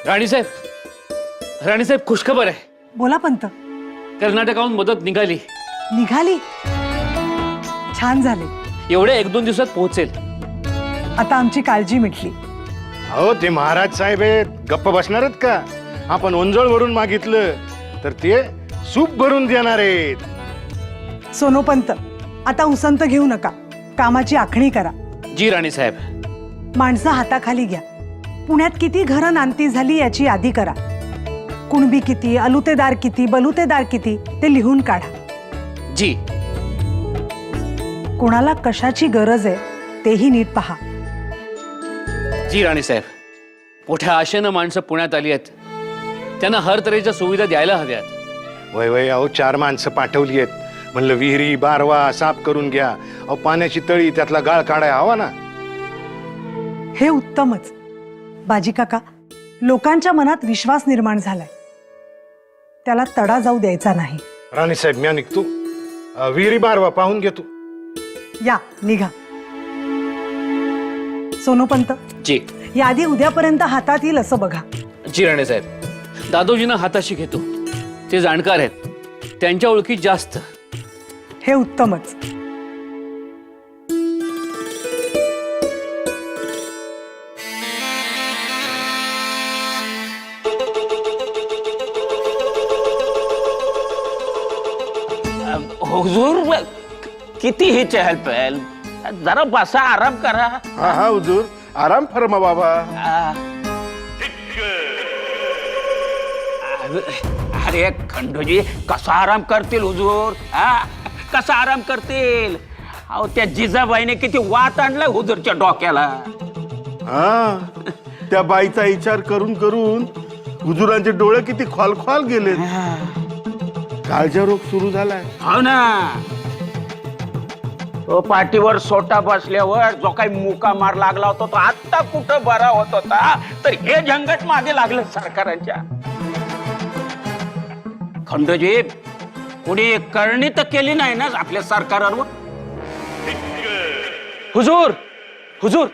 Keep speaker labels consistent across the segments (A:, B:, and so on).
A: राणीसाहेब खुशखबर आहे.
B: बोला पंत.
A: कर्नाटकाहून मदत निघाली.
B: निघाली? छान झाले.
A: एवढ्या 1-2 दिवसात पोहोचेल.
B: आता आमची काळजी मिटली.
C: अहो ते महाराज साहेब आहेत, गप्प बसणार आहेत का? आपण ओंजळ भरून मागितलं तर ते सूप भरून देणार आहेत.
B: सोनोपंत, आता उसंत घेऊ नका, कामाची आखणी करा.
A: जी राणीसाहेब.
B: माणसं हाताखाली घ्या. पुण्यात किती घरं नांती झाली याची यादी करा. कुणबी किती, अलुतेदार किती, बलुतेदार किती ते लिहून काढा.
A: जी.
B: कोणाला कशाची गरज आहे तेही नीट पहा.
A: जी राणीसाहेब. मोठ्या आशेनं माणसं पुण्यात आली आहेत, त्यांना हर तऱ्हेच्या सुविधा द्यायला हव्यात.
C: वय वय अहो 4 माणसं पाठवली आहेत. म्हणलं विहिरी बारवा साफ करून घ्या. अहो पाण्याची तळी त्यातला गाळ काढाय हवा ना.
B: हे उत्तमच. बाजी काका, लोकांच्या मनात विश्वास निर्माण झालाय, त्याला तडा जाऊ द्यायचा नाही.
C: राणीसाहेब म्या निघतो. विहिरी बारवा पाहून घेतो.
B: या निघा. सोनोपंत,
A: जी.
B: यादी उद्यापर्यंत हातात येईल असं बघा.
A: जी राणीसाहेब. दादोजींना हाताशी घेतो, ते जाणकार आहेत, त्यांच्या ओळखीत जास्त.
B: हे उत्तमच.
D: हुजूर किती ही चहल पहल, जरा बसा, आराम करा.
C: हा हा हुजूर, आराम फरमा बाबा.
D: अरे खंडोजी कसा आराम करतील हुजूर? कसा आराम करतील? अहो त्या जिजाबाईने किती वात आणलाय हुजूरच्या डोक्याला.
E: हा, त्या बाईचा विचार करून करून हुजुरांचे डोळे किती खोल गेले. काळजा रोग सुरू झालाय.
D: हो ना. तो पाठीवर सोटा बसल्यावर जो काही मुका मार लागला होता तो आता कुठं बरा होत होता, तर हे झंगट मागे लागलं सरकारांच्या. खंडोजी पुढे करणी तर केली नाही ना आपल्या सरकारवर.
A: हुजूर. हुजूर.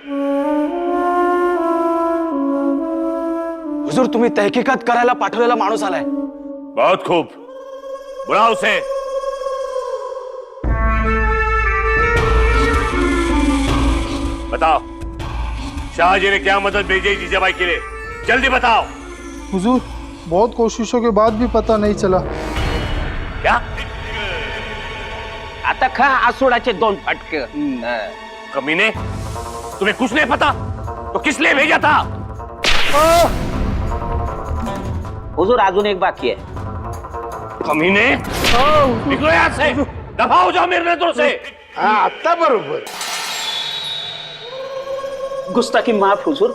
A: हुजूर, तुम्ही तहकीकात करायला पाठवलेला माणूस आलाय.
F: बहुत खूब, बुलाओ उसे. बताओ शाहजी ने क्या मदद भेजी जीजाबाई के लिए, जल्दी बताओ.
G: हुजूर, बहुत कोशिशों के बाद भी पता नहीं चला.
F: क्या?
D: आता खा आसुडाचे 2 फटके.
F: कमीने, तुम्हें कुछ नहीं पता तो किस लिए भेजा था?
D: हुजूर अजून एक बाकी आहे.
F: कमीने, निकलो यहाँ से, दफा हो जाओ मेरे नजरों से.
C: हा आता बरोबर.
D: गुस्ताखी माफ हुजूर.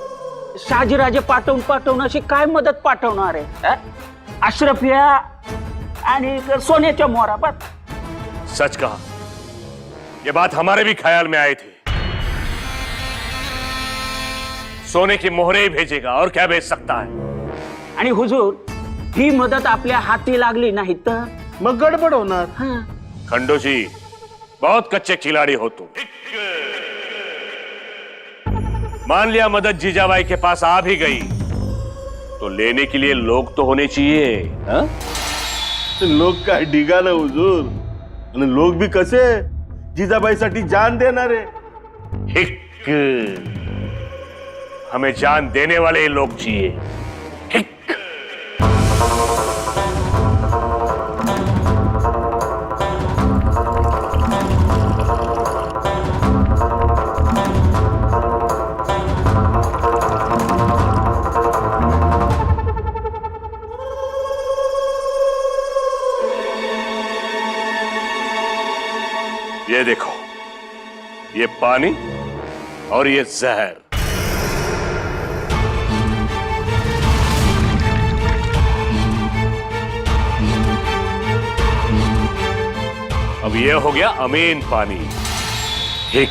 D: शहाजीराजे पाठवून अशी काय मदत पाठवणार आहे? अशरफिया आणि सोन्याच्या मोहरा बस.
F: सच कहा, ये बात हमारे भी ख्याल में आए थे. सोने की मोहरे ही भेजेगा और क्या भेज सकता है.
D: आणि हुजूर ही मदत आपल्या हाती लागली नाही तर
E: मग गडबड होणार.
F: खंडोजी बहुत कच्चे खिलाड़ी हो तुम. मान लिया मदद जीजाबाई के पास आ भी गई तो लेने के लिए लोग तो होने चाहिए. हा?
E: लोक काय डिगा ना हुजूर. आणि लोक भी कसे जिजाबाईसाठी जान देणारे.
F: हिक, हमें जान देने वाले लोग चाहिए. हिक. ये देखो, ये पानी और ये जहर. अब ये हो गया अमीन पानी. हिक.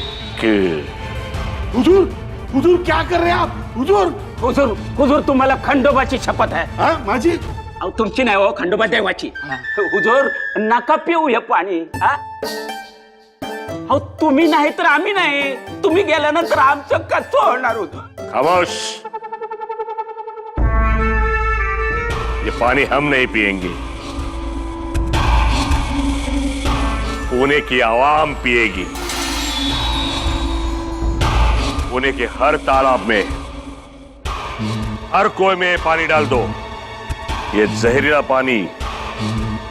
E: हुजूर, हुजूर क्या कर रहे हैं आप? हुजूर.
D: हुजूर हुजूर तुम्हाला खंडोबाची शपथ आहे.
E: हा माझी.
D: अहो तुमची नाही हो, खंडोबा देवाची. हुजूर नका पिऊ हे पाणी. अहो तुम्ही नाही तर आम्ही नाही. तुम्ही गेल्यानंतर आमचं कसं होणार होतं?
F: खामोश. ये पानी हम नहीं पिएंगे, पुणे की आवाम पिएगी। पुणे के हर तालाब में, हर कुएं में पानी डाल दो। ये जहरीला पानी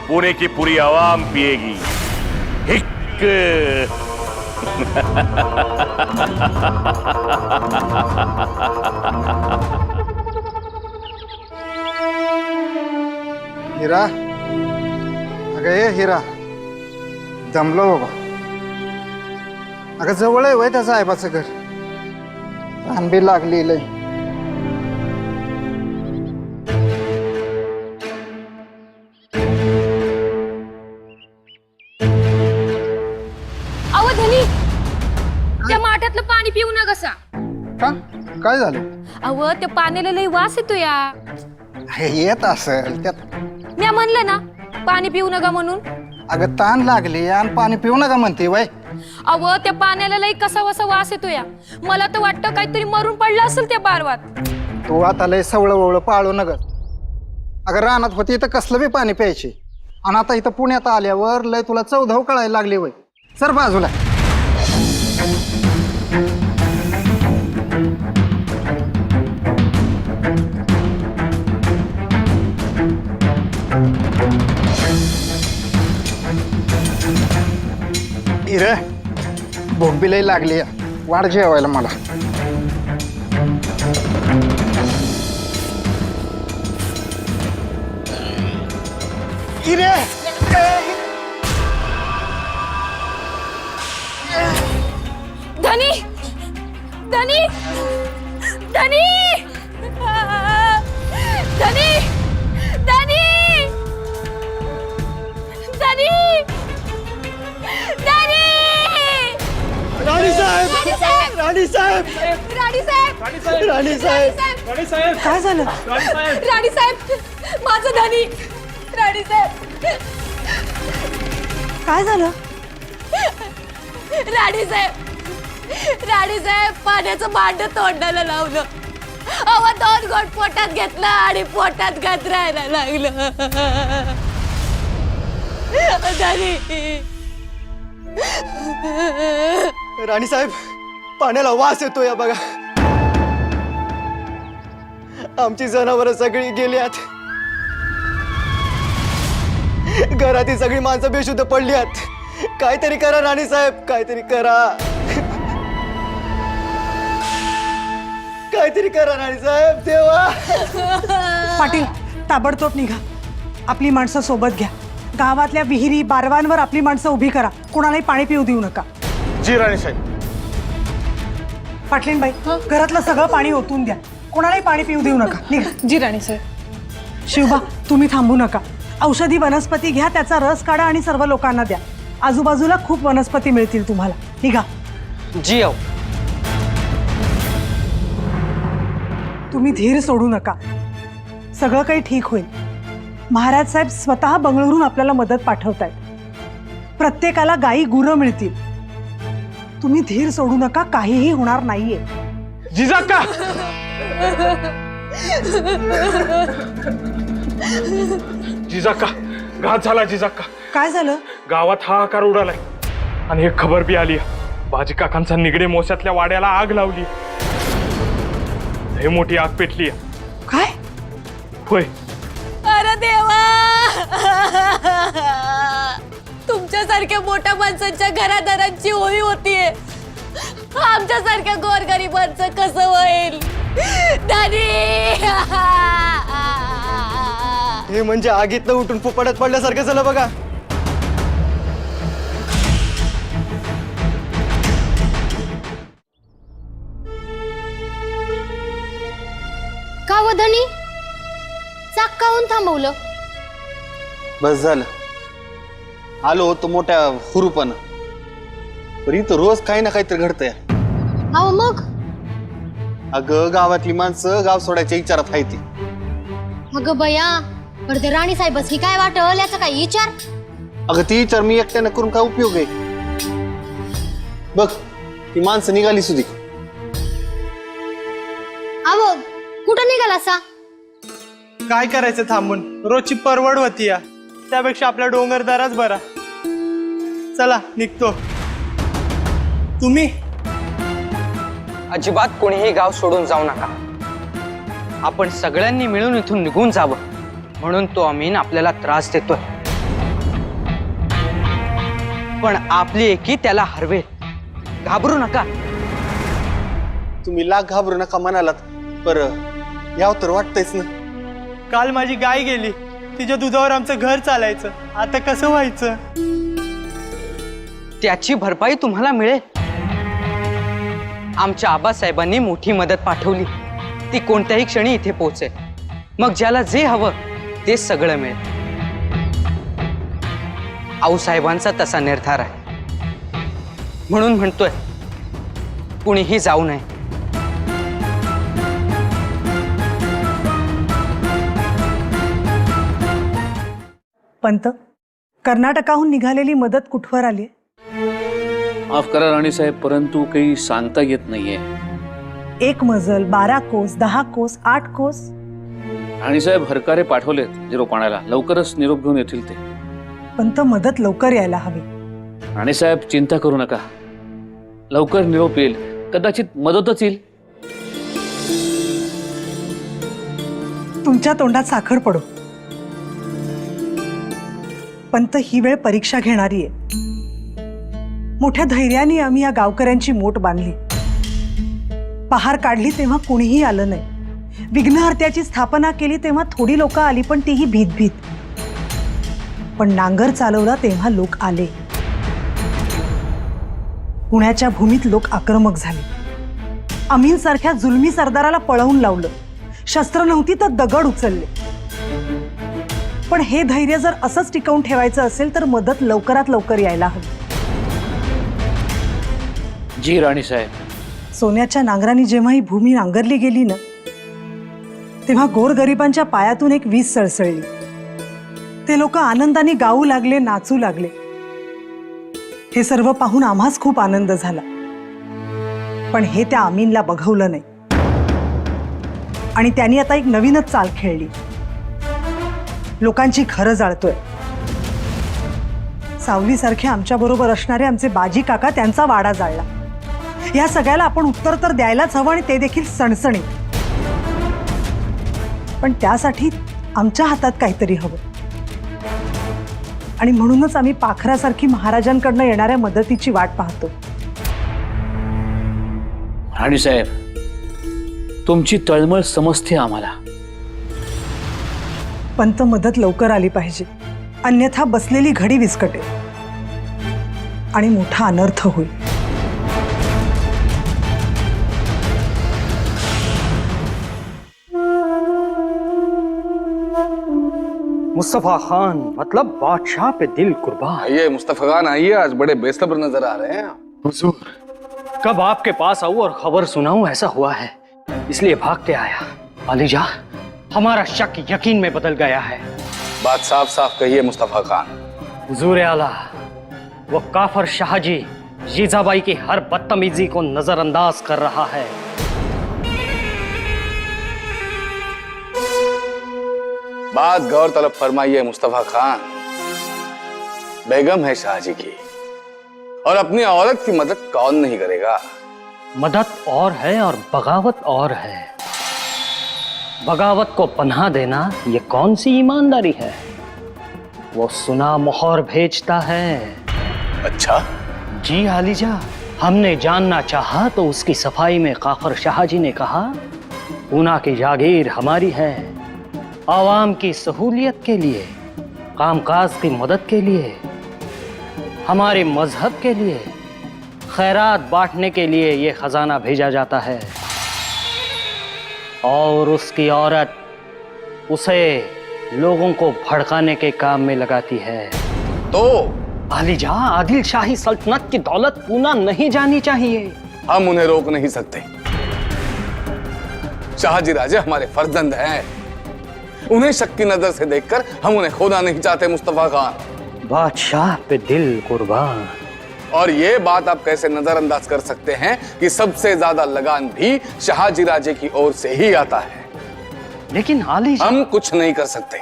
F: पुणे की पूरी आवाम पिएगी। हिक।
G: हिरा अगं ये हिरा जमलो बाबा. अगं जवळ आहे वय त्या साहेबाचं घर. रानबी लागली लय.
H: अहो धनी, त्या माठातलं पाणी पिऊ नका सा.
G: का काय झालं?
H: अहो त्या पाण्याला लई वास येतो या.
G: हे येत असेल त्यात.
H: मी म्हणलं ना पाणी पिऊ नका म्हणून.
G: अगं ताण लागली आणि पाणी पिऊ नका म्हणते वय.
H: अहो त्या पाण्याला लई कसा वसा वास येतो या. मला तर वाटतं काहीतरी मरून पडलं असेल त्या बारवात.
G: तू आता लय सवळं ववळं पाळू नका. अगं रानात होती तर कसलं बी पाणी प्यायची आणि आता इथं पुण्यात आल्यावर लय तुला चौधाव कळायला लागली वय. सर बाजूला. हिरे भूक बी लय लागली. वाढ जेवायला मला. हिरे
H: धनी धनी धनी धनी धनी धनी धनी.
G: राणी साहेब राणी साहेब
H: राणी साहेब
G: राणी साहेब
B: काय झालं?
H: राणी साहेब माझं धनी. राणी साहेब
B: काय झालं?
H: राणी साहेब पाण्याचं भांड तोंडाला लावलं. अहो 2 घोट पोटात घेतलं आणि पोटात घातरायला लागलं. धनी
G: राणी साहेब पाण्याला वास येतो या बघा. आमची जनावरं सगळी गेल्यात. घरातील सगळी माणसं बेशुद्ध पडल्यात. काहीतरी करा राणी साहेब, काहीतरी करा. काहीतरी करा राणी साहेब. देवा.
B: पाटील ताबडतोब निघा. आपली माणसं सोबत घ्या. गावातल्या विहिरी बारवांवर आपली माणसं उभी करा. कोणालाही पाणी पिऊ देऊ नका.
C: जी राणी साहेब.
B: पाटलीनबाई घरातलं सगळं पाणी ओतून द्या. कोणालाही पाणी पिऊ देऊ नका. निघा.
H: जी राणी साहेब.
B: शिवबा तुम्ही थांबू नका. औषधी वनस्पती घ्या, त्याचा रस काढा आणि सर्व लोकांना द्या. आजूबाजूला खूप वनस्पती मिळतील तुम्हाला. निघा.
G: जी आहो.
B: तुम्ही धीर सोडू नका. सगळं काही ठीक होईल. महाराज साहेब स्वतः बंगळुरून आपल्याला मदत पाठवतायत. प्रत्येकाला गायी गुरं मिळतील. तुम्ही धीर सोडू नका. काहीही होणार नाहीये.
E: जिजाक्का जिजाक्का घात झाला. जिजाक्का
B: काय झालं?
E: गावात हाहाकार उडालाय आणि एक खबर बी आली. बाजी काकांचा निगडे मोशातल्या वाड्याला आग लावली. लय मोठी आग पेटली.
B: काय?
E: होय.
H: अरे देवा, तुमच्यासारख्या मोठ्या माणसांच्या घरादारांची होळी होतीये. आमच्यासारख्या गोरगरिबांचं कसं होईल? धनी.
G: हे म्हणजे आगीतनं उठून फुपाड्यात पडल्यासारखं झालं बघा.
H: का व धनी? चाक काहून थांबवलं?
I: बस झालं. आलो होतो मोठ्या हुरूपानं. पण इथं रोज काही ना काहीतरी घडतंय.
H: अहो मग?
I: अगं गावातली माणसं गाव सोडायच्या विचारात आहे ती.
H: अगं बया, पण ते राणी साहेबच ही काय वाटल याचा काय विचार?
I: अगं ती विचार मी एकट्यानं करून काय उपयोग आहे. बघ ती माणसं निघाली सुधी.
H: अहो कुठं निघाला असा?
J: काय करायचं थांबून, रोजची परवड होती या, त्यापेक्षा आपला डोंगरदाराच बरा. चला निघतो. तुम्ही
K: अजिबात कोणीही गाव सोडून जाऊ नका. आपण सगळ्यांनी मिळून इथून निघून जावं, म्हणून तो अमीन आपल्याला त्रास देतोय. पण आपली एकी त्याला हरवेल. घाबरू नका.
I: तुम्ही लाख घाबरू नका म्हणालात, पर याव तर वाटतंयच ना.
J: काल माझी गाय गेली, तिच्या दुधावर आमचं घर चालायचं, आता कसं व्हायचं?
K: त्याची भरपाई तुम्हाला मिळेल. आमच्या आबासाहेबांनी मोठी मदत पाठवली, ती कोणत्याही क्षणी इथे पोहोचेल. मग ज्याला जे हवं ते सगळं मिळेल. आऊसाहेबांचा तसा निर्धार आहे, म्हणून म्हणतोय कुणीही जाऊ नये.
B: पंत, कर्नाटकाहून निघालेली मदत कुठवर आली?
A: माफ करा राणीसाहेब, परंतु काही सांगता येत नाहीये.
B: 1 मजल, 12 कोस, 10 कोस, 8 कोस?
A: राणीसाहेब हरकारे पाठवलेत निरोप आणायला, लवकरच निरोप घेऊन येतील ते.
B: पंत, मदत लवकर यायला हवी.
A: राणीसाहेब चिंता करू नका, लवकर निरोप येईल, कदाचित मदतच येईल.
B: तुमच्या तोंडात साखर पडो. पंत, ही वेळ परीक्षा घेणारी आहे. मोठ्या धैर्याने आम्ही या गावकऱ्यांची मोट बांधली. पहार काढली तेव्हा कुणीही आलं नाही. विघ्नहर्त्याची स्थापना केली तेव्हा थोडी लोक आली, पण तीही भीत भीत. पण नांगर चालवला तेव्हा लोक आले. पुण्याच्या भूमीत लोक आक्रमक झाले. अमीन सारख्या जुलमी सरदाराला पळवून लावलं. शस्त्र नव्हती तर दगड उचलले. पण हे धैर्य जर असंच टिकवून ठेवायचं असेल तर मदत लवकरात लवकर यायला हवी.
A: जी राणीसाहेब.
B: सोन्याच्या नांगराने जेव्हा ही भूमी नांगरली गेली ना, तेव्हा गोरगरिबांच्या पायातून एक वीज सळसळली. ते लोक आनंदाने गाऊ लागले, नाचू लागले. हे सर्व पाहून आम्हास खूप आनंद झाला. पण हे त्या अमीनला बघवलं नाही आणि त्यांनी आता एक नवीनच चाल खेळली. लोकांची घरं जाळतोय. सावलीसारखे आमच्या बरोबर असणारे आमचे बाजी काका त्यांचा वाडा जाळला. या सगळ्याला आपण उत्तर तर द्यायलाच हवं, आणि ते देखील सणसणीत. पण त्यासाठी आमच्या हातात काहीतरी हवं. आणि म्हणूनच आम्ही पाखरासारखी महाराजांकडनं येणाऱ्या मदतीची वाट पाहतो.
A: राणीसाहेब, तुमची तळमळ समजते आम्हाला.
B: पंत, मदत लवकर आली पाहिजे, अन्यथा बसलेली घडी विस्कटेल आणि मोठा अनर्थ होईल.
K: मुस्तफा खान मतलब बादशाह पे दिल कुर्बान.
I: आइए मुस्तफा खान, आइए. आज बड़े बेसब्र नजर आ रहे हैं.
C: हुजूर,
K: कब आपके पास आऊं और खबर सुनाऊं, ऐसा हुआ है, इसलिए भाग के आया. अलीजा, हमारा शक यकीन में बदल गया है.
I: बात साफ साफ कहिए मुस्तफा खान.
K: हुजूर आला, वो काफर शाहजी जीजाबाई की हर बदतमीजी को नजरअंदाज कर रहा है.
I: बात गौर तलब फरमाइए मुस्तफा खान. बेगम है शाहजी की, और अपनी औरत की मदद कौन नहीं करेगा.
K: मदद और है और बगावत और है. बगावत को पनाह देना ये कौन सी ईमानदारी है? वो सुना मोहर भेजता है.
I: अच्छा,
K: जी हालीजा, हमने जानना चाहा तो उसकी सफाई में काफर शाहजी ने कहा, पूना की जागीर हमारी है. आवाम की सहूलियत के लिए, कामकाज की मदद के लिए, हमारे मजहब के लिए, खैरात बांटने के लिए ये खजाना भेजा जाता है. और उसकी औरत उसे लोगों को भड़काने के काम में लगाती है.
I: तो
K: आलीजा, आदिल शाही सल्तनत की दौलत पूना नहीं जानी चाहिए.
I: हम उन्हें रोक नहीं सकते. शाहजी राजे हमारे फर्जंद हैं. उन्हें शक की नजर से देखकर हम उन्हें खोना नहीं चाहते मुस्तफा खान.
K: बादशाह पे दिल कुर्बान.
I: और ये बात आप कैसे नजरअंदाज कर सकते हैं कि सबसे ज्यादा लगान भी शाहजी राजे की ओर से ही आता है.
K: लेकिन आली जा,
I: हम कुछ नहीं कर सकते।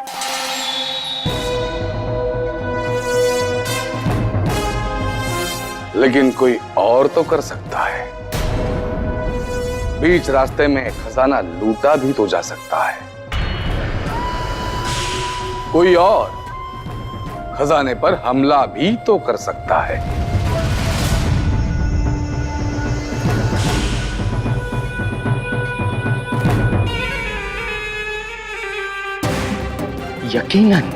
I: लेकिन कोई और तो कर सकता है। बीच रास्ते में खजाना लूटा भी तो जा सकता है। कोई और खजाने पर हमला भी तो कर सकता है।
K: यकीनन।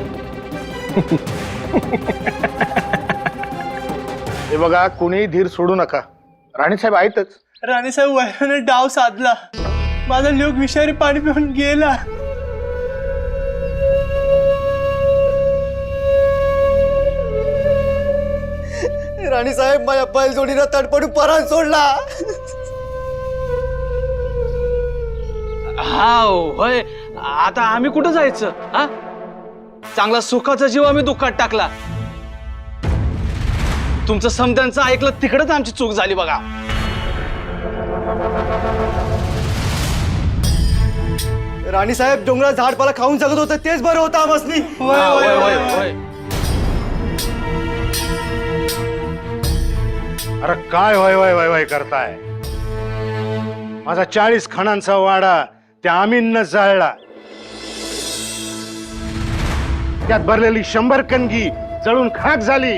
C: हे बघा, कुणीही धीर सोडू नका. राणीसाहेब आहेतच.
J: राणीसाहेब वैराने डाव साधला. माझा लोक विषारी पाणी पिऊन गेला.
G: राणीसाहेब माझ्या बैलजोडीला तडपडून परान सोडला.
L: हा होय. आता आम्ही कुठं जायचं? हा, चांगला सुखाचा जीव आम्ही दुःखात टाकला. तुमचं समद्यांचं ऐकलं तिकडच आमची चूक झाली बघा.
G: राणीसाहेब डोंगरात झाडपाला खाऊन जगत होतं तेच बरं होतं आमसनी.
L: होय होय होय होय.
C: अरे काय वय वय वय वय करताय? माझा 40 खणांचा वाडा त्या आमीननं जाळला. त्यात भरलेली 100 कणगी जळून खाक झाली.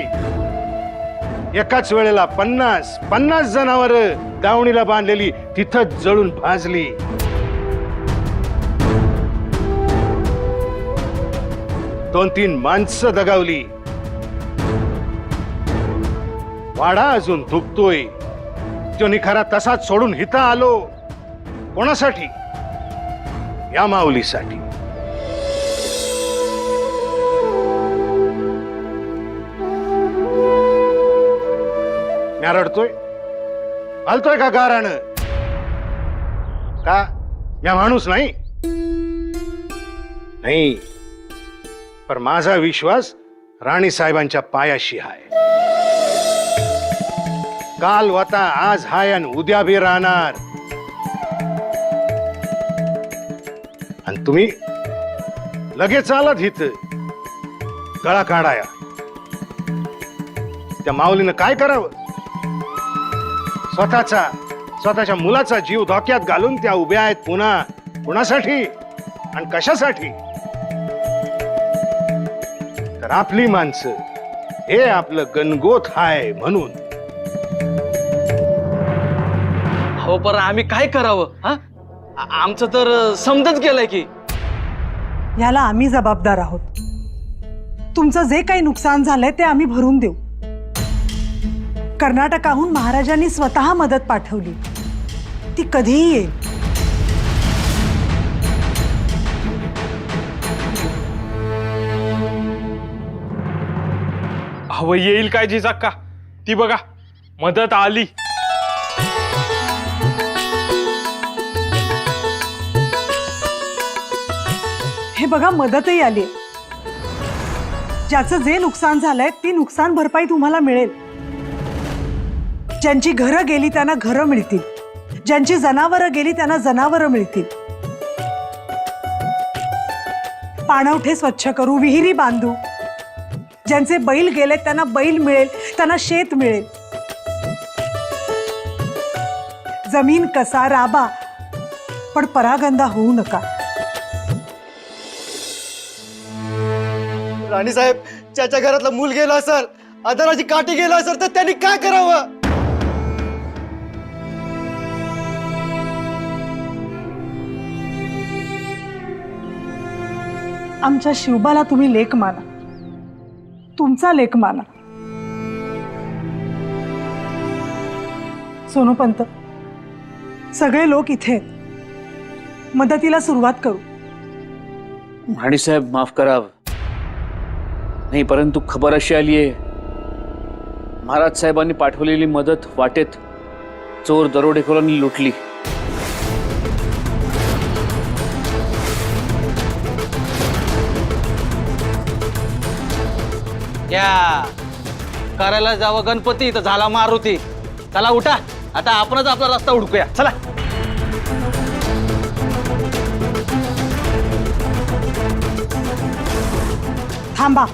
C: एकाच वेळेला 50 जनावर दावणीला बांधलेली तिथंच जळून भाजली. दोन तीन माणसं दगावली. वाडा अजून धुकतोय. तो निखारा तसाच सोडून हिता आलो. कोणासाठी? या माऊलीसाठी. म्या रडतोय? आलतोय का गारानं? का या माणूस नाही? नाही, पण माझा विश्वास राणी साहेबांच्या पायाशी आहे. काल होता, आज हाय आणि उद्या बी राहणार. आणि तुम्ही लगेच आलात इथं गळा काढाया. त्या माऊलीनं काय करावं? स्वतःच्या मुलाचा जीव धोक्यात घालून त्या उभ्या आहेत पुन्हा. कुणासाठी आणि कशासाठी? तर आपली माणसं, हे आपलं गणगोत हाय म्हणून.
L: हो, पण आम्ही काय करावं? हा, आमचं तर समजच गेलंय की.
B: याला आम्ही जबाबदार आहोत. तुमचं जे काही नुकसान झालंय ते आम्ही भरून देऊ. कर्नाटकाहून महाराजांनी स्वतः मदत पाठवली. ती कधीही येईल.
J: हवं येईल काय जिजाक्का? ती बघा, मदत आली.
B: हे बघा, मदतही आली. ज्याचं जे नुकसान झालंय ती नुकसान भरपाई तुम्हाला मिळेल. ज्यांची घरं गेली त्यांना घरं मिळतील. ज्यांची जनावरं गेली त्यांना जनावरं मिळतील. पाणवठे स्वच्छ करू, विहिरी बांधू. ज्यांचे बैल गेले त्यांना बैल मिळेल, त्यांना शेत मिळेल. जमीन कसा राबा, पण परागंदा होऊ नका.
G: राणीसाहेब, ज्याच्या घरातलं मूल गेलं असेल, आधाराची काठी गेला असेल तर त्यांनी काय करावं?
B: आमच्या शिवबाला तुम्ही लेक माना. तुमचा लेक माना. सोनोपंत, सगळे लोक इथे आहेत. मदतीला सुरुवात करू.
A: राणीसाहेब माफ करा. नाही, परंतु खबर अशी आली आहे, महाराज साहेबांनी पाठवलेली मदत वाटेत चोर दरोडेखोरांनी लुटली.
L: या करायला जावं गणपती तर झाला मारुती. चला उठा, आता आपणच आपला रस्ता हुडकूया. चला.
B: थांबा.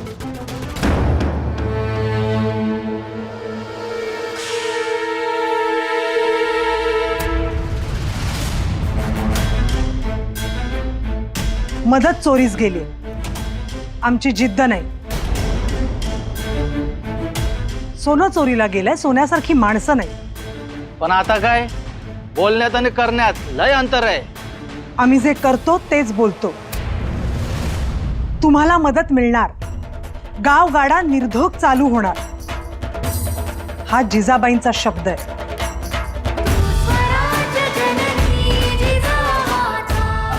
B: मदत चोरीस गेली. आमची जिद्द नाही. सोनं चोरीला गेलंय, सोन्यासारखी माणसं नाही.
L: पण आता काय, बोलण्यात आणि करण्यात लय अंतर आहे.
B: आम्ही जे करतो तेच बोलतो. तुम्हाला मदत मिळणार. गावगाडा निर्धोक चालू होणार. हा जिजाबाईंचा शब्द आहे.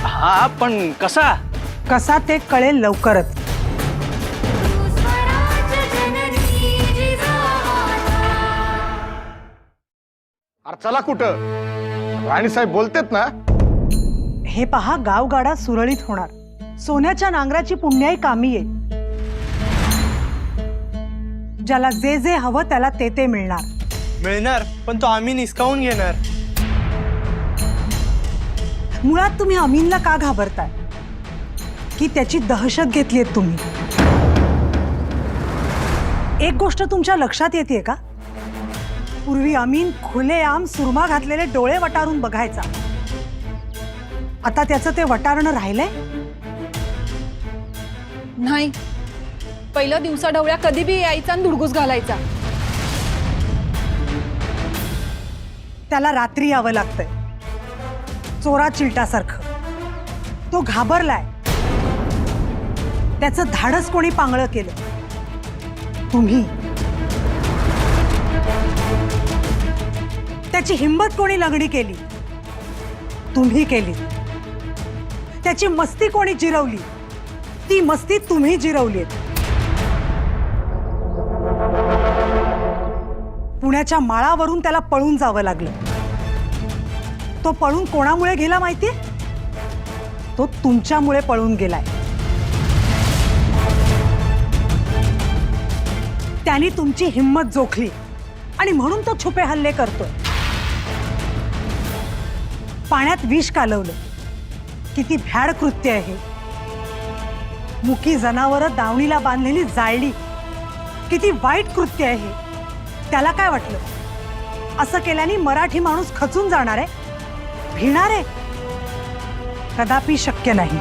L: हा, पण कसा?
B: कसा ते कळेल लवकरच.
C: अरे चला कुठं, राणीसाहेब बोलतेत ना.
B: हे पहा, गावगाडा सुरळीत होणार. सोन्याच्या नांगराची पुण्याई कामी येईल. ज्याला जे जे हवं त्याला ते ते मिळणार.
J: मिळणार, पण तो आम्ही निसकावून घेणार.
B: मुळात तुम्ही अमीनला का घाबरताय? की त्याची दहशत घेतलीये तुम्ही? एक गोष्ट तुमच्या लक्षात येते का? पूर्वी अमीन खुलेआम सुरमा घातलेले डोळे वटारून बघायचा. आता त्याचं ते वटारणं राहिलंय?
H: नाही, पहिलं दिवसा ढवळ्या कधी बी यायचा आणि धुडगूस घालायचा.
B: त्याला रात्री यावं लागतंय, चोरा चिलटासारखं. तो घाबरलाय. त्याचं धाडस कोणी पांगळं केलं? तुम्ही. त्याची हिंमत कोणी लंगडी केली? तुम्ही केली. त्याची मस्ती कोणी जिरवली? ती मस्ती तुम्ही जिरवली. पुण्याच्या माळावरून त्याला पळून जावं लागलं. तो पळून कोणामुळे गेला माहितीये? तो तुमच्यामुळे पळून गेलाय. त्याने तुमची हिंमत जोखली आणि म्हणून तो छुपे हल्ले करतोय. पाण्यात विष कालवलं. किती भ्याड कृत्य आहे. मुकी जनावरं दावणीला बांधलेली जाळली. किती वाईट कृत्य आहे. त्याला काय वाटलं? असं केल्याने मराठी माणूस खचून जाणार आहे, भिणार आहे? कदापि शक्य नाही.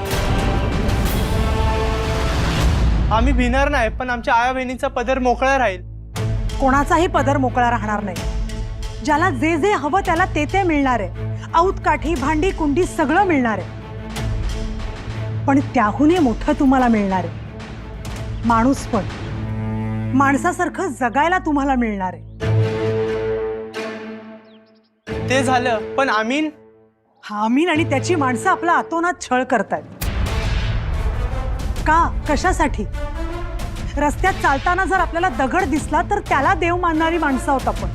J: आम्ही भिणार नाही, पण आमच्या आया बहिणीचा पदर मोकळा राहील.
B: कोणाचाही पदर मोकळा राहणार नाही. ज्याला जे जे हवं त्याला ते ते मिळणार आहे. औत काठी, भांडी कुंडी सगळं मिळणार आहे. पण त्याहूनही मोठं तुम्हाला मिळणार आहे. माणूस पण माणसासारखं जगायला तुम्हाला मिळणार आहे.
J: ते झालं, पण आमीन.
B: हा अमीन आणि त्याची माणसं आपला अतोनात छळ करतायत. का? कशासाठी? रस्त्यात चालताना जर आपल्याला दगड दिसला तर त्याला देव मानणारी माणसं आहोत आपण.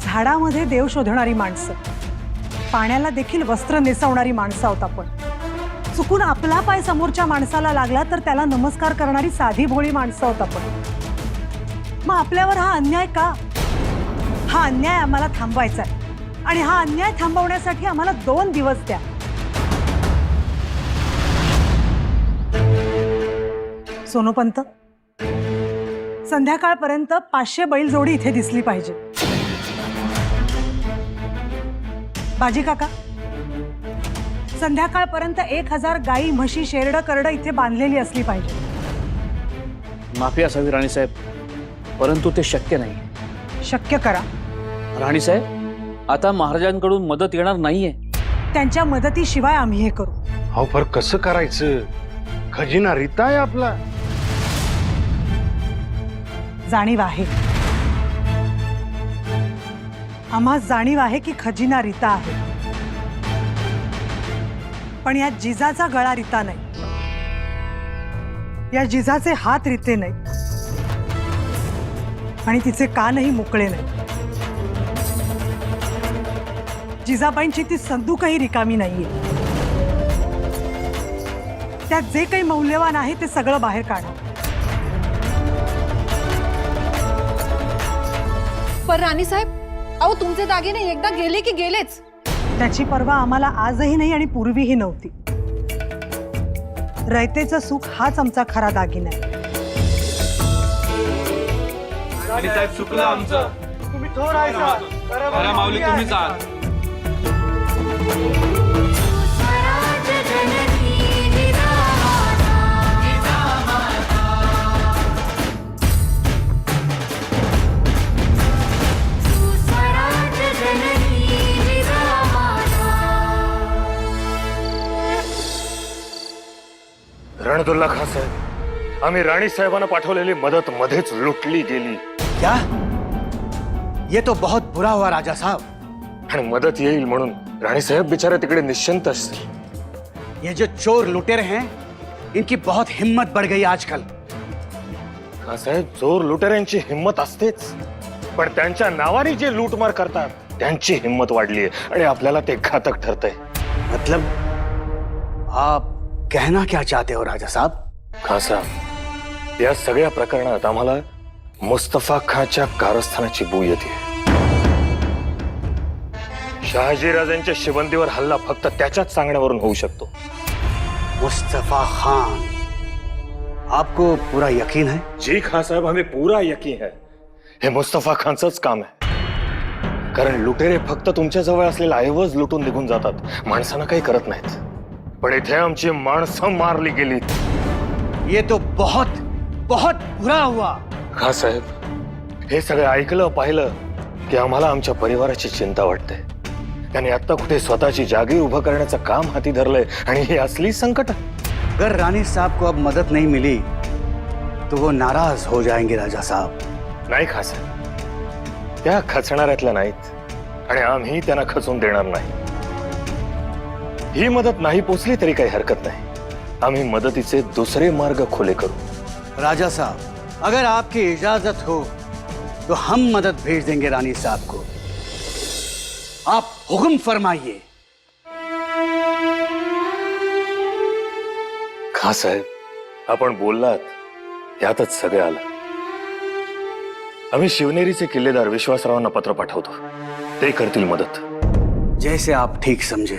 B: झाडामध्ये देव शोधणारी माणसं, पाण्याला देखील वस्त्र नेसवणारी माणसं आहोत आपण. चुकून आपला पाय समोरच्या माणसाला लागला तर त्याला नमस्कार करणारी साधी भोळी माणसं आहोत आपण. मग आपल्यावर हा अन्याय का? हा अन्याय आम्हाला थांबवायचा आहे आणि हा अन्याय थांबवण्यासाठी आम्हाला 2 दिवस द्या. सोनोपंत, संध्याकाळपर्यंत 500 बैलजोडी इथे दिसली पाहिजे. बाजी काका, संध्याकाळपर्यंत 1000 गाई, म्हशी, शेरडं, करडं इथे बांधलेली असली पाहिजे.
A: माफी असावी राणीसाहेब, परंतु ते शक्य नाही.
B: शक्य करा.
A: राणीसाहेब, आता महाराजांकडून मदत येणार नाहीये.
B: त्यांच्या मदतीशिवाय आम्ही हे करू.
C: अहो पर कसं करायचं? खजिना रीता आहे आपला.
B: जाणीव आहे, आम्हा जाणीव आहे की खजिना रीता आहे. पण या जिजाचा गळा रीता नाही. या जिजाचे हात रीते नाहीत आणि तिचे कानही मोकळे नाही. जिजाबाईंची ती संदूकही रिकामी नाहीये. त्यात जे काही मौल्यवान आहे ते सगळं बाहेर काढा.
H: पण राणीसाहेब, अहो तुमचे दागिने एकदा गेले की गेलेच.
B: त्याची पर्वा आम्हाला आजही नाही आणि पूर्वीही नव्हती. रयतेचं सुख हाच आमचा खरा दागिना आहे.
L: साहेब चुकलं आमचं.
J: तुम्ही थोर आहे सा.
L: खऱ्या माऊली तुम्हीच आहात.
F: रणदुल्ला खान साहेब, आम्ही राणी साहेबांना पाठवलेली मदत मध्येच लुटली गेली.
G: क्या? ये तो बहुत बुरा हुआ राजा साहब.
F: आणि मदत येईल म्हणून राणी साहेब बिचारे तिकडे निश्चिंत असतील.
G: ये जो चोर लुटेरे हैं इनकी बहुत हिम्मत बढ़ गई आजकल.
F: खान साहेब, चोर लुटेऱ्यांची हिंमत असतेच, पण त्यांच्या नावाने जे लूटमार करतात त्यांची हिंमत वाढली आहे आणि आपल्याला ते घातक ठरतंय.
G: मतलब आप कहना क्या चाहते हो राजा साहब?
F: खान साहेब, या सगळ्या प्रकरणात आम्हाला मुस्तफा खानच्या कारस्थानाची बू येते. शहाजीराजांच्या शिबंदीवर हल्ला फक्त त्याच्याच सांगण्यावरून होऊ शकतो.
G: मुस्तफा खान, आपको पूरा यकीन है?
F: जी खान साहेब, हमें पूरा यकीन है. हे मुस्तफा खानचंच काम आहे. कारण लुटेरे फक्त तुमच्या जवळ असलेला ऐवज लुटून निघून जातात, माणसांना काही करत नाहीत. पण इथे आमची माणसं मारली गेली.
G: ये तो बहुत बहुत बुरा हुआ.
F: खान साहेब, हे सगळं ऐकलं पाहिलं की आम्हाला आमच्या परिवाराची चिंता वाटते. त्याने आता कुठे स्वतःची जागी उभं करण्याचं काम हाती धरलंय आणि ही असली संकट.
G: अगर रानी साहब को अब मदद नहीं मिली तो वो नाराज हो जाएंगे राजा साहब.
F: नाही खान साहेब, त्या खचणाऱ्यातल्या नाहीत आणि आम्ही त्यांना खचून देणार नाही. ही मदत नाही पोचली तरी काही हरकत नाही. आम्ही मदतीचे दुसरे मार्ग खुले करू.
G: राजा साहब, अगर आपकी इजाजत हो तो हम मदद भेज देंगे रानी साहब को. आप हुक्म फरमाइए.
F: खान साहेब, आपण बोललात यातच सगळं आलं. आम्ही शिवनेरीचे किल्लेदार विश्वासरावांना पत्र पाठवतो, ते करतील मदत.
G: जैसे आप ठीक समझे.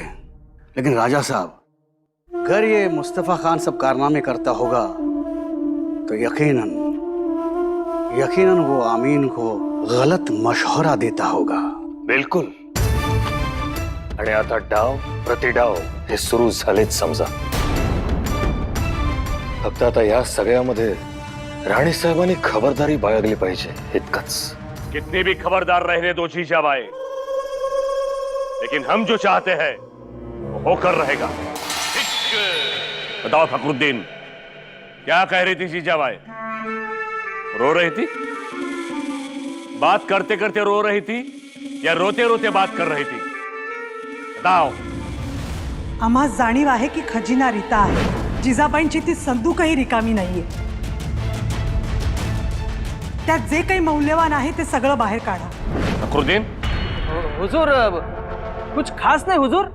G: लेकिन राजा साहब, अगर ये मुस्तफा खान सब कारनामे करता होगा तो यकीनन वो आमीन को गलत मशवरा देता होगा.
F: बिलकुल. आणि आता डाव प्रतिडाव हे सुरू झालेच समजा. फक्त आता या सगळ्यामध्ये राणी साहेबांनी खबरदारी बाळगली पाहिजे, इतकंच. कितने भी खबरदार रहने दो जीजाबाई, लेकिन हम जो चाहते हैं वो होकर रहेगा. बताओ फखरुद्दीन, क्या कह रही थी जीजाबाई? रो रही थी? बात करते करते रो रही थी या रोते रोते बात कर रही थी? बताओ.
B: आम्हा जाणीव आहे की खजिना रीता आहे. जिजाबाईंची ती संदूकही रिकामी नाहीये. त्यात जे काही मौल्यवान आहे ते सगळं बाहेर काढा.
F: फखरुद्दीन,
L: हुजूर, कुछ खास नहीं हुजूर,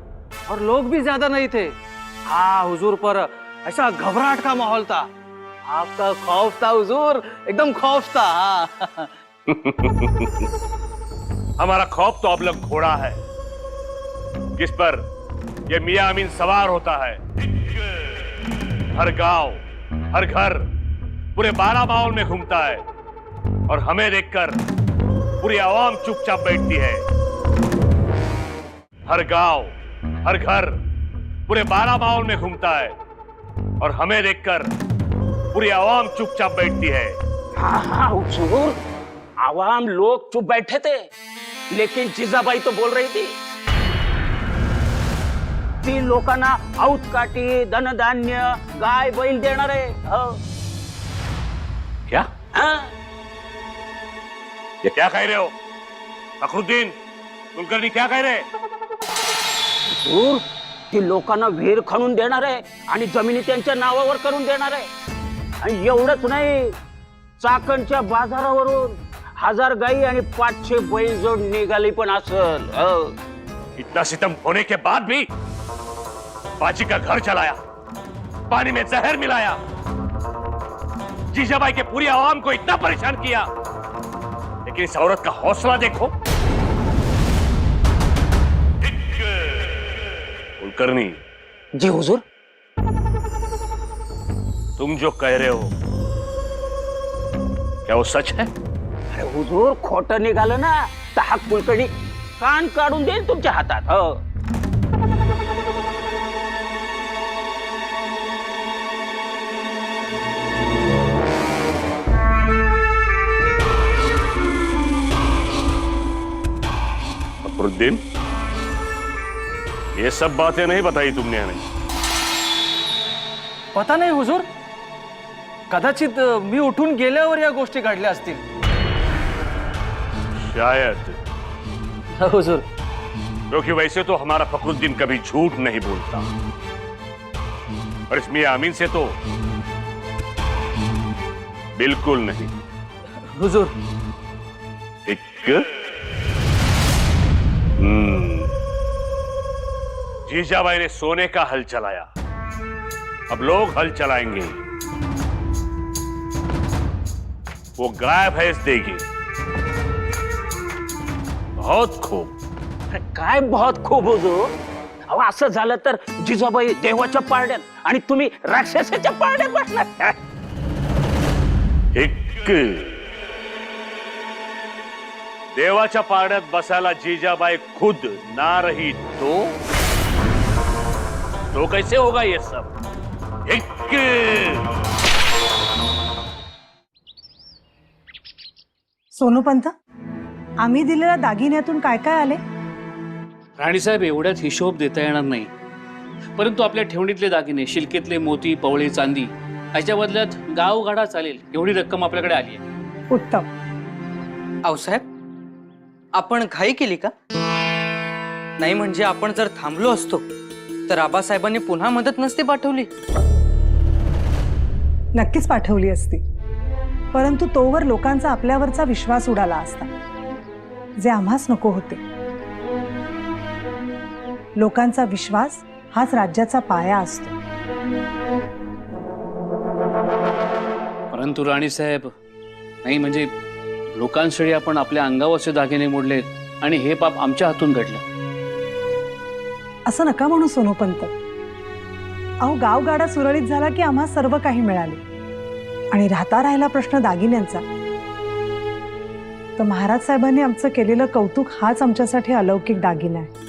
L: और लोग भी ज्यादा नहीं थे. हाँ हुजूर, पर ऐसा घबराहट का माहौल था. आपका खौफ था हुजूर, एकदम खौफ था. हाँ.
F: हमारा खौफ तो अब लग घोड़ा है, जिस पर ये मियां अमीन सवार होता है. हर गांव, हर घर, पूरे 12 माहौल में घूमता है और हमें देखकर पूरी आवाम चुपचाप बैठती है. हर गांव, हर घर, पूरे 12 माहौल में घूमता है और हमें देखकर पूरी आवाम चुपचाप बैठती है.
D: हाँ हाँ हुजूर, आवाम लोग चुप बैठे थे, लेकिन जिजाबाई तो बोल रही थी ती लोकांना औतकाठी, धनधान्य, गाय बैल देणार आहे.
F: क्या?
D: हाँ?
F: ये क्या कह रहे हो फखरुद्दीन? कुलकर्णी क्या कह रहे?
D: हुजूर, ती लोकांना विहीर खणून देणार आहे आणि जमिनी त्यांच्या नावावर करून देणार आहे. आणि एवढंच नाही, चाकणच्या बाजारावरून 1000 गाई आणि 500 बैल जोड निघाली पण असल.
F: इतना सितम होने के बाद भी बाजी का घर चलाया, पानी में जहर मिलाया, जीजाबाई के पूरी आवाम को इतना परेशान किया, लेकिन इस औरत का हौसला देखो. कुलकर्णी.
D: जी हुजूर.
F: तुम जो कह रहे हो क्या वो सच है?
D: अरे हुजूर, खोटं निघालं ना तर हा कुलकर्णी कान काढून देईल तुमच्या हातात. हो.
F: फखरुद्दीन, ये सब बातें नहीं बताई तुमने हमें.
L: पता नाही हुजूर, कदाचित मी उठून गेल्यावर या गोष्टी घडल्या असतील.
F: शायद,
L: हुजूर.
F: क्योंकि वैसे तो हमारा फखरुद्दीन कभी झूठ नहीं बोलता, और इस मियां अमीन से तो बिल्कुल नहीं.
L: हुजूर.
F: एक जीजाबाई ने सोने का हल चलाया, अब लोग हल चलाएंगे. वो गाय भैंस देगी. बहुत खूब.
D: अरे काय बहुत खूप हुजूर. अहो, असं झालं तर जिजाबाई देवाच्या पारड्यात आणि तुम्ही राक्षसाच्या पारड्यात बसणार.
F: एक देवाच्या पारड्यात बसायला जीजाबाई खुद ना रही तो कैसे होगा ये सब? एक
B: सोनूपंत, आम्ही दिलेल्या दागिन्यातून काय काय आले?
A: राणीसाहेब, एवढ्यात हिशोब देता येणार नाही, परंतु आपल्या ठेवणीतले दागिने, शिलकेतले मोती, पवळे, चांदी याच्या बदल्यात गावगाडा चालेल एवढी रक्कम आपल्याकडे आली आहे.
B: उत्तम.
J: आऊसाहेब, आपण घाई केली का? नाही म्हणजे आपण जर थांबलो असतो तर आबासाहेबांनी पुन्हा मदत नसती पाठवली.
B: नक्कीच पाठवली असती, परंतु तोवर लोकांचा आपल्यावरचा विश्वास उडाला असता, जे आम्हास नको होते. लोकांचा विश्वास हाच राज्याचा पाया असतो.
A: परंतु राणीसाहेब, नाही म्हणजे लोकांसाठी आपण आपल्या अंगावरचे दागिने मोडलेत आणि हे पाप आमच्या हातून घडलं.
B: असं नका म्हणू सोनूपंत. अहो, गावगाडा सुरळीत झाला की आम्हा सर्व काही मिळाले, आणि राहिला प्रश्न दागिन्यांचा, तर महाराज साहेबांनी आमचं केलेलं कौतुक हाच आमच्यासाठी अलौकिक दागिना आहे.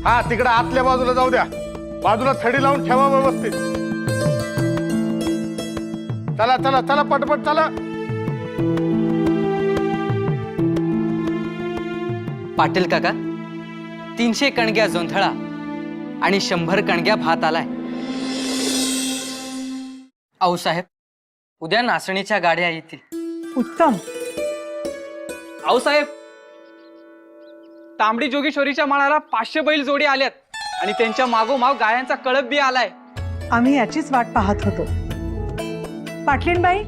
C: हा, तिकडे आतल्या बाजूला जाऊ द्या. बाजूला थडी लावून ठेवा व्यवस्थित. चला चला चला, पटपट चला.
J: पाटील काका, 300 कणग्या जोंधळा आणि 100 कणग्या भात आलाय. आऊसाहेब, उद्या नाचणीच्या गाड्या येतील.
B: उत्तम.
L: आऊसाहेब, तांबडी जोगेश्वरीच्या माळाला 500 बैल जोडी आल्यात आणि त्यांच्या मागोमाग गायांचा कळप बी आलाय.
B: आम्ही याचीच वाट पाहत होतो. पाटलीनबाई,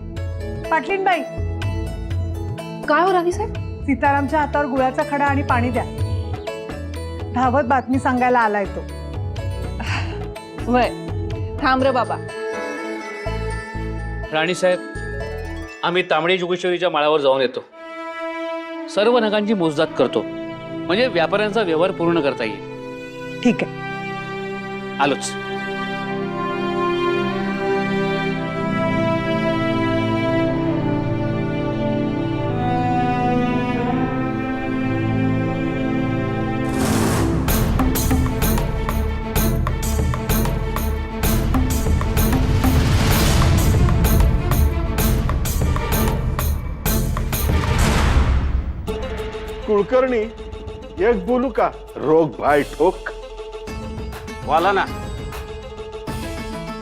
B: पाटलीनबाई.
H: काय हो राणीसाहेब?
B: सीतारामच्या हातावर गुळाचा खडा आणि पाणी द्या. धावत बातमी सांगायला आलाय तो.
H: वय, थांब रे बाबा.
A: राणीसाहेब, आम्ही तांबडी जोगेश्वरीच्या माळावर जाऊन येतो. सर्व नगांची मोजदाद करतो, म्हणजे व्यापाऱ्यांचा व्यवहार पूर्ण करता येईल.
B: ठीक आहे,
A: आलोच.
E: कुलकर्णी, एक बोलू का? रोग भाई ठोक.
D: बोला ना.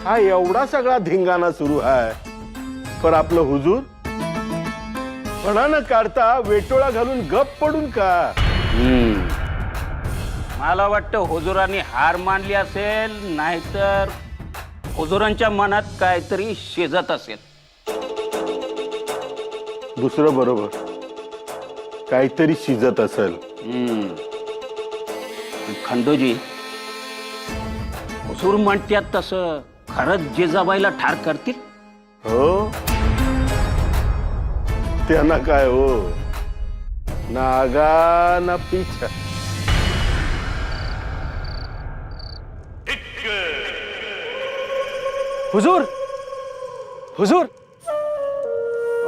E: हा एवढा सगळा धिंगाणा सुरू आहे, पण आपलं हुजूर फणा न काढता वेटोळा घालून गप पडून का?
D: मला वाटतं हुजुरांनी हार मानली असेल, नाहीतर हुजुरांच्या मनात काहीतरी शिजत असेल.
E: दुसरं बरोबर, काहीतरी शिजत असेल.
D: खंडोजी, हुजूर म्हणतात तसं खरंच जिजाबाईला ठार करतील?
E: हो, त्यांना काय हो, नागा ना पिछा.
L: हुजूर, हुजूर,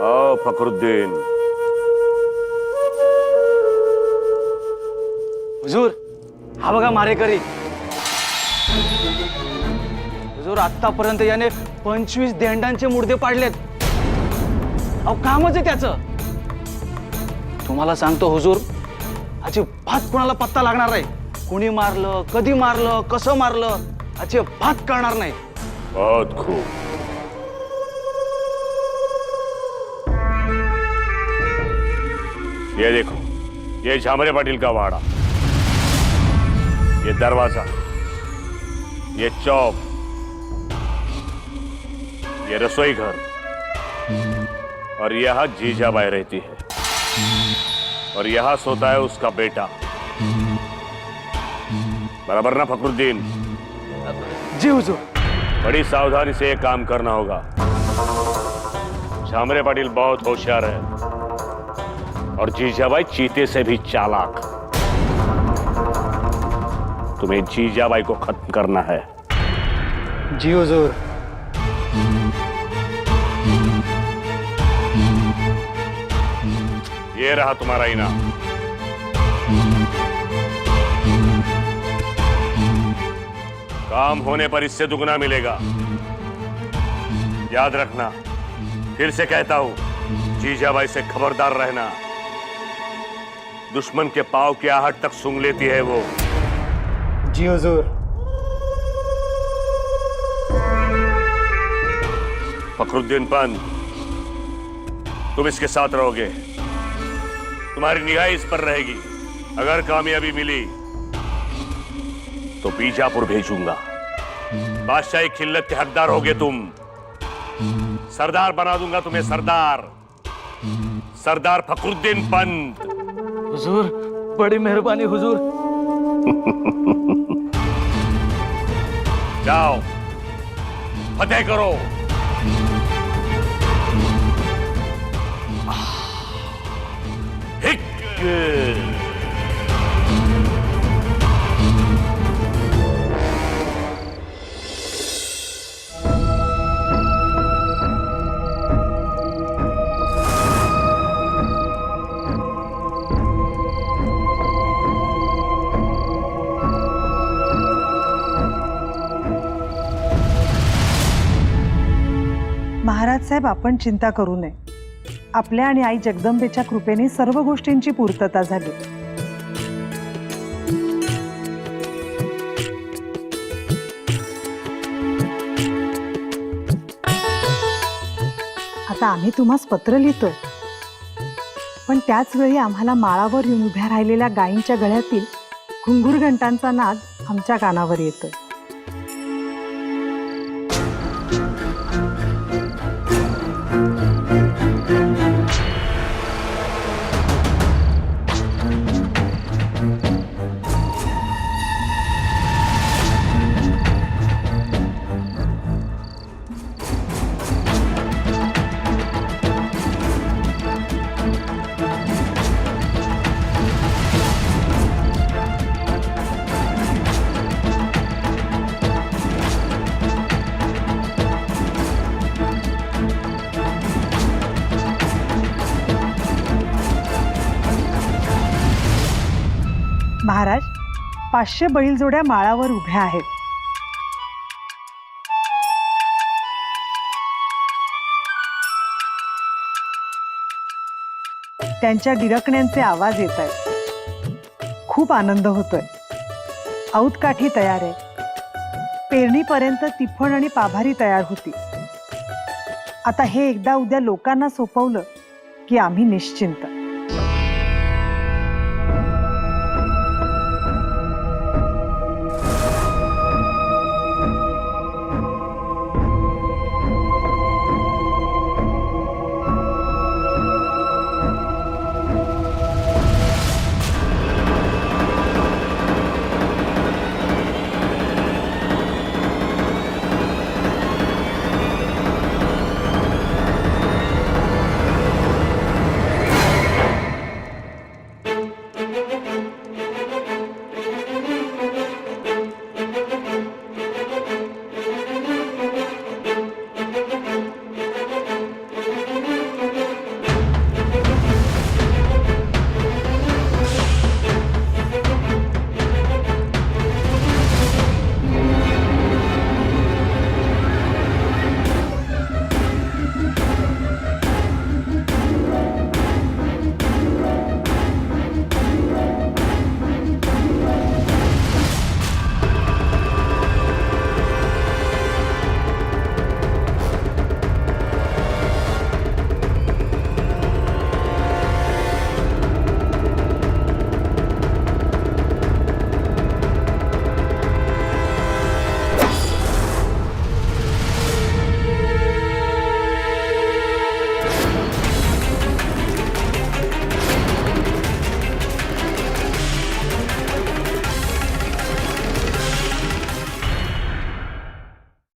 F: आओ फखरुद्दीन.
L: हुजूर, हा बघा मारेकरी. हुजूर, आतापर्यंत याने 25 देंडांचे मुर्दे पाडलेत. अहो, कामच आहे त्याचं. तुम्हाला सांगतो हुजूर, अजिबात कोणाला पत्ता लागणार नाही. कोणी मारलं, कधी मारलं, कसं मारलं, अजिबात कळणार नाही.
F: बहुत खूब. ये देखो, ये झामरे पाटिल का वाड़ा, ये दरवाजा, ये चौक, ये रसोई घर, और यहाँ जीजाबाई रहती है, और यहाँ सोता है उसका बेटा. बराबर ना फखरुद्दीन?
L: जी हुजूर.
F: बड़ी सावधानी से ये काम करना होगा. झामरे पाटिल बहुत होशियार है और जीजाबाई चीते से भी चालाक. तुम्हें जीजाबाई को खत्म करना है.
L: जी हुजूर.
F: ये रहा तुम्हारा इनाम. काम होने पर इससे दुगना मिलेगा. याद रखना, फिर से कहता हूं, जीजाबाई से खबरदार रहना. दुश्मन के पांव की आहट तक सूंघ लेती है वो.
L: जी हुजूर.
F: फखरुद्दीन पंत, तुम इसके साथ रहोगे. तुम्हारी निगाह इस पर रहेगी. अगर कामयाबी मिली तो बीजापुर भेजूंगा. बादशाही खिल्लत के हकदार होगे तुम. सरदार बना दूंगा तुम्हें, सरदार. सरदार फखरुद्दीन पंत.
L: हुजूर, बड़ी मेहरबानी हुजूर.
F: जाओ, फतेह करो. हिक.
B: महाराज साहेब, आपण चिंता करू नये. आपल्या आणि आई जगदंबेच्या कृपेने सर्व गोष्टींची पूर्तता झाली. आता आम्ही तुम्हास पत्र लिहितोय, पण त्याच वेळी आम्हाला माळावर येऊन उभ्या राहिलेल्या गायींच्या गळ्यातील घुंगूर घंटांचा नाद आमच्या कानावर येतोय. महाराज, 500 बैलजोड्या माळावर उभ्या आहेत. त्यांच्या डिरकण्यांचे आवाज येत आहेत. खूप आनंद होतोय. औतकाठी तयार आहे. पेरणीपर्यंत तिफण आणि पाभारी तयार होती. आता हे एकदा उद्या लोकांना सोपवलं की आम्ही निश्चिंत.